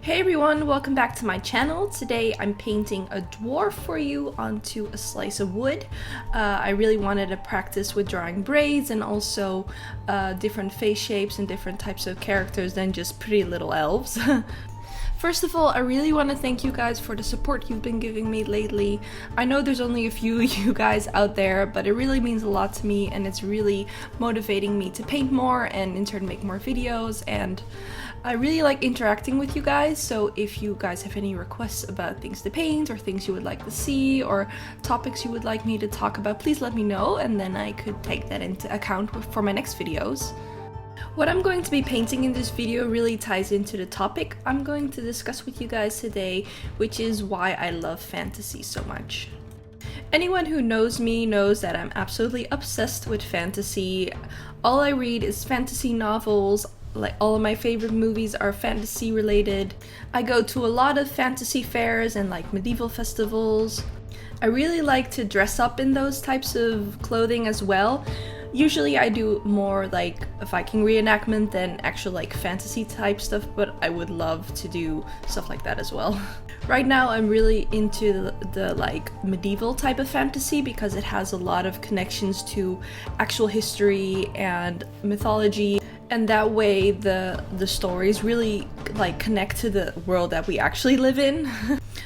Hey everyone, welcome back to my channel. Today I'm painting a dwarf for you onto a slice of wood. I really wanted to practice with drawing braids and also different face shapes and different types of characters than just pretty little elves. First of all, I really want to thank you guys for the support you've been giving me lately. I know there's only a few of you guys out there, but it really means a lot to me and it's really motivating me to paint more and in turn make more videos, and I really like interacting with you guys, so if you guys have any requests about things to paint or things you would like to see or topics you would like me to talk about, please let me know and then I could take that into account for my next videos. What I'm going to be painting in this video really ties into the topic I'm going to discuss with you guys today, which is why I love fantasy so much. Anyone who knows me knows that I'm absolutely obsessed with fantasy. All I read is fantasy novels. Like, all of my favorite movies are fantasy related. I go to a lot of fantasy fairs and like medieval festivals. I really like to dress up in those types of clothing as well. Usually I do more like a Viking reenactment than actual like fantasy type stuff, but I would love to do stuff like that as well. Right now I'm really into the like medieval type of fantasy because it has a lot of connections to actual history and mythology. And that way the stories really like connect to the world that we actually live in.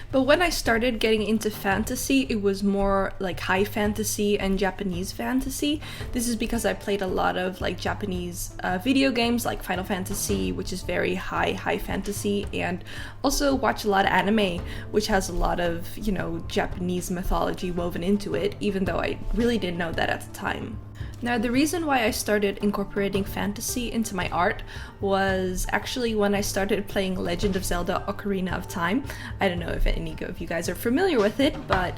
But when I started getting into fantasy, it was more like high fantasy and Japanese fantasy. This is because I played a lot of like Japanese video games like Final Fantasy, which is very high fantasy, and also watch a lot of anime, which has a lot of, you know, Japanese mythology woven into it, even though I really didn't know that at the time. Now, the reason why I started incorporating fantasy into my art was actually when I started playing Legend of Zelda: Ocarina of Time. I don't know if any of you guys are familiar with it, but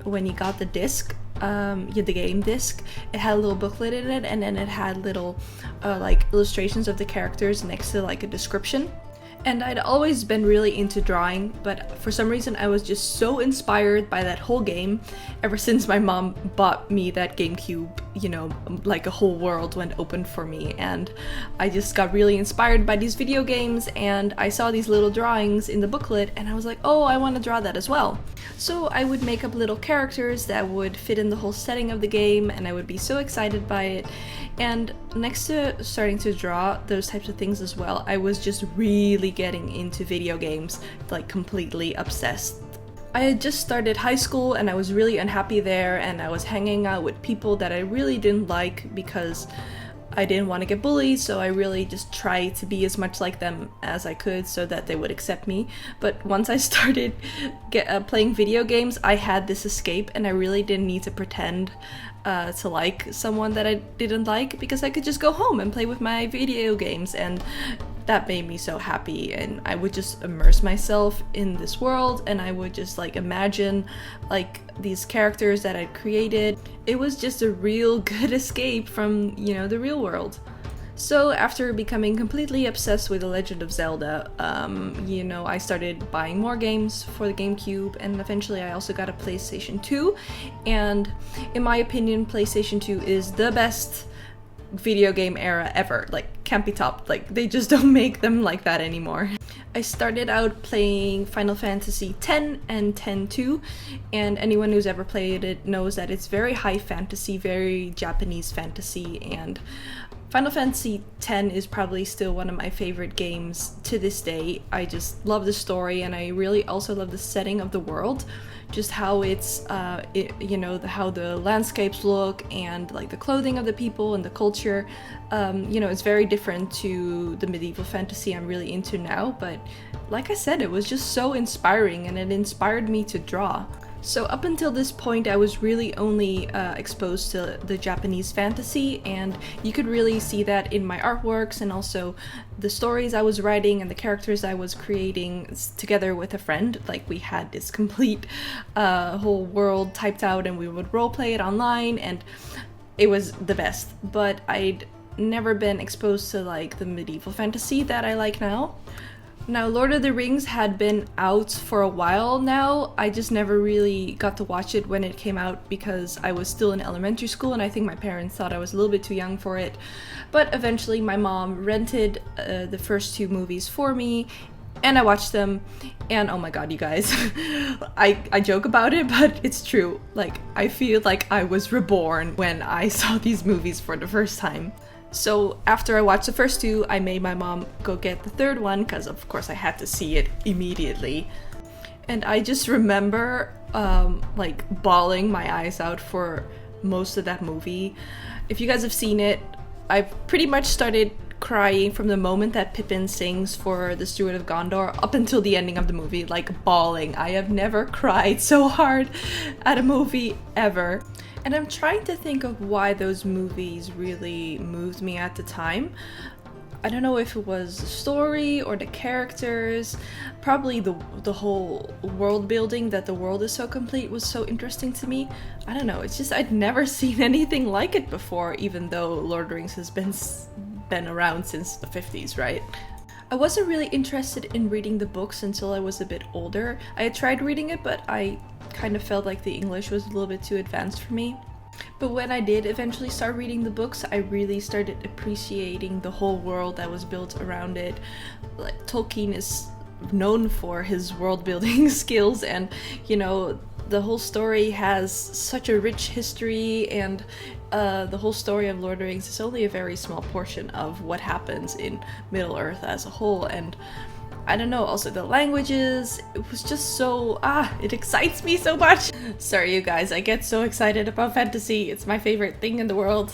when you got the disc, the game disc, it had a little booklet in it, and then it had little like illustrations of the characters next to like a description. And I'd always been really into drawing, but for some reason I was just so inspired by that whole game ever since my mom bought me that GameCube, you know, like a whole world went open for me, and I just got really inspired by these video games, and I saw these little drawings in the booklet and I was like, oh, I want to draw that as well. So I would make up little characters that would fit in the whole setting of the game, and I would be so excited by it. And next to starting to draw those types of things as well, I was just really getting into video games, like completely obsessed. I had just started high school and I was really unhappy there, and I was hanging out with people that I really didn't like because I didn't want to get bullied, so I really just tried to be as much like them as I could so that they would accept me. But once I started playing video games, I had this escape, and I really didn't need to pretend to like someone that I didn't like, because I could just go home and play with my video games, and that made me so happy. And I would just immerse myself in this world, and I would just like imagine like these characters that I'd created. It was just a real good escape from, you know, the real world. So after becoming completely obsessed with The Legend of Zelda, you know, I started buying more games for the GameCube, and eventually I also got a PlayStation 2, and in my opinion, PlayStation 2 is the best video game era ever. Like, can't be topped. Like, they just don't make them like that anymore. I started out playing Final Fantasy X and X-2, and anyone who's ever played it knows that it's very high fantasy, very Japanese fantasy, and Final Fantasy X is probably still one of my favorite games to this day. I just love the story, and I really also love the setting of the world. Just how it's, you know, how the landscapes look, and like the clothing of the people and the culture. You know, it's very different to the medieval fantasy I'm really into now, but like I said, it was just so inspiring, and it inspired me to draw. So up until this point, I was really only exposed to the Japanese fantasy, and you could really see that in my artworks and also the stories I was writing and the characters I was creating together with a friend. Like, we had this complete whole world typed out, and we would roleplay it online, and it was the best. But I'd never been exposed to like the medieval fantasy that I like now. Now, Lord of the Rings had been out for a while now. I just never really got to watch it when it came out because I was still in elementary school, and I think my parents thought I was a little bit too young for it. But eventually my mom rented the first two movies for me, And I watched them, and oh my god, you guys, I joke about it, but it's true. Like, I feel like I was reborn when I saw these movies for the first time. So after I watched the first two, I made my mom go get the third one, because of course I had to see it immediately. And I just remember like bawling my eyes out for most of that movie. If you guys have seen it, I've pretty much started crying from the moment that Pippin sings for the Steward of Gondor up until the ending of the movie, like bawling. I have never cried so hard at a movie ever. And I'm trying to think of why those movies really moved me at the time. I don't know if it was the story or the characters. Probably the whole world building, that the world is so complete, was so interesting to me. I don't know, it's just I'd never seen anything like it before, even though Lord of the Rings has been around since the 50s, right? I wasn't really interested in reading the books until I was a bit older. I had tried reading it, but I kind of felt like the English was a little bit too advanced for me. But when I did eventually start reading the books, I really started appreciating the whole world that was built around it. Like, Tolkien is known for his world building skills, and you know, the whole story has such a rich history, and the whole story of Lord of the Rings is only a very small portion of what happens in Middle-earth as a whole. And I don't know, also the languages, it was just so, it excites me so much. Sorry you guys, I get so excited about fantasy, it's my favorite thing in the world.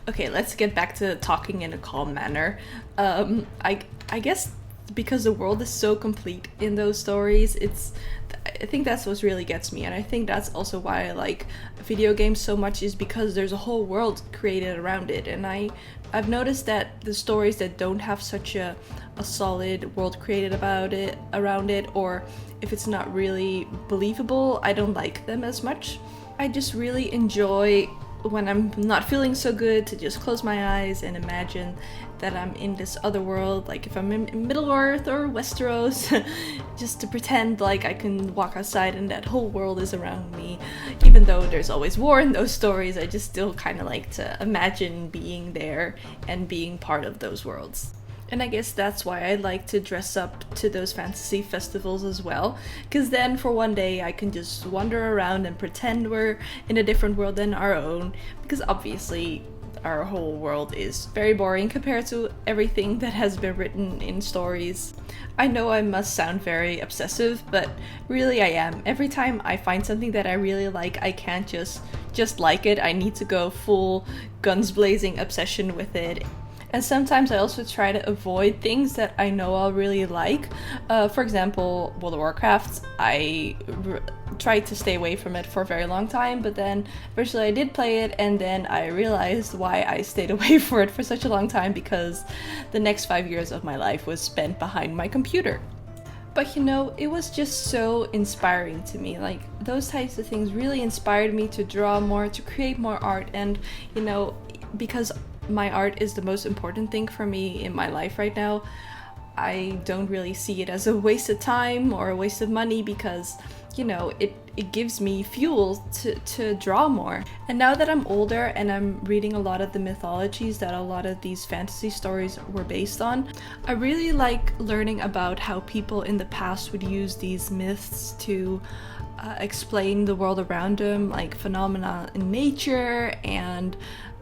Okay, let's get back to talking in a calm manner. I guess because the world is so complete in those stories, I think that's what really gets me, and I think that's also why I like video games so much, is because there's a whole world created around it. And I've noticed that the stories that don't have such a solid world created around it, or if it's not really believable, I don't like them as much. I just really enjoy, when I'm not feeling so good, to just close my eyes and imagine that I'm in this other world, like if I'm in Middle-earth or Westeros, just to pretend like I can walk outside and that whole world is around me. Even though there's always war in those stories, I just still kind of like to imagine being there and being part of those worlds. And I guess that's why I like to dress up to those fantasy festivals as well, because then for one day I can just wander around and pretend we're in a different world than our own, because obviously our whole world is very boring compared to everything that has been written in stories. I know I must sound very obsessive, but really I am. Every time I find something that I really like, I can't just like it. I need to go full guns blazing obsession with it. And sometimes I also try to avoid things that I know I'll really like. For example, World of Warcraft, I tried to stay away from it for a very long time, but then eventually I did play it, and then I realized why I stayed away for it for such a long time, because the next 5 years of my life was spent behind my computer. But you know, it was just so inspiring to me. Like, those types of things really inspired me to draw more, to create more art, and you know, because my art is the most important thing for me in my life right now, I don't really see it as a waste of time or a waste of money, because you know, it gives me fuel to draw more. And now that I'm older and I'm reading a lot of the mythologies that a lot of these fantasy stories were based on, I really like learning about how people in the past would use these myths to explain the world around them, like phenomena in nature and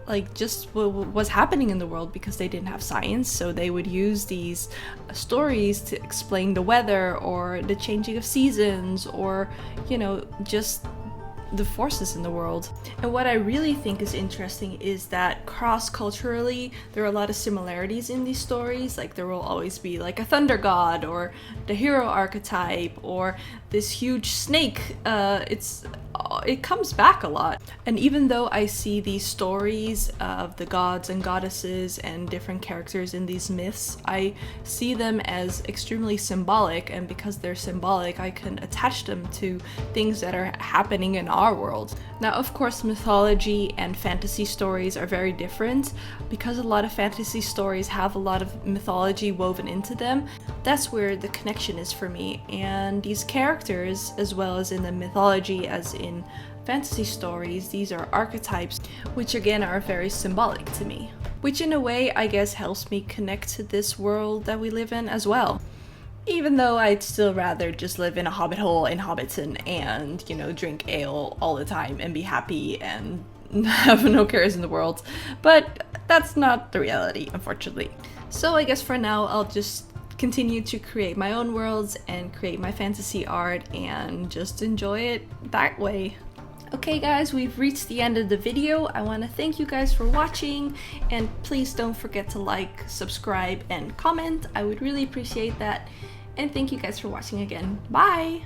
like just what was happening in the world, because they didn't have science, so they would use these stories to explain the weather or the changing of seasons, or you know, just the forces in the world. And what I really think is interesting is that cross-culturally there are a lot of similarities in these stories. Like, there will always be like a thunder god or the hero archetype or this huge snake. It comes back a lot. And even though I see these stories of the gods and goddesses and different characters in these myths, I see them as extremely symbolic, and because they're symbolic, I can attach them to things that are happening in our world. Now, of course, mythology and fantasy stories are very different, because a lot of fantasy stories have a lot of mythology woven into them. That's where the connection is for me. And these characters, as well as in the mythology as in fantasy stories, these are archetypes, which again are very symbolic to me. Which in a way, I guess, helps me connect to this world that we live in as well. Even though I'd still rather just live in a hobbit hole in Hobbiton and, you know, drink ale all the time and be happy and have no cares in the world. But that's not the reality, unfortunately. So I guess for now I'll just continue to create my own worlds and create my fantasy art and just enjoy it that way. Okay guys, we've reached the end of the video. I want to thank you guys for watching, and please don't forget to like, subscribe, and comment. I would really appreciate that. And thank you guys for watching again. Bye!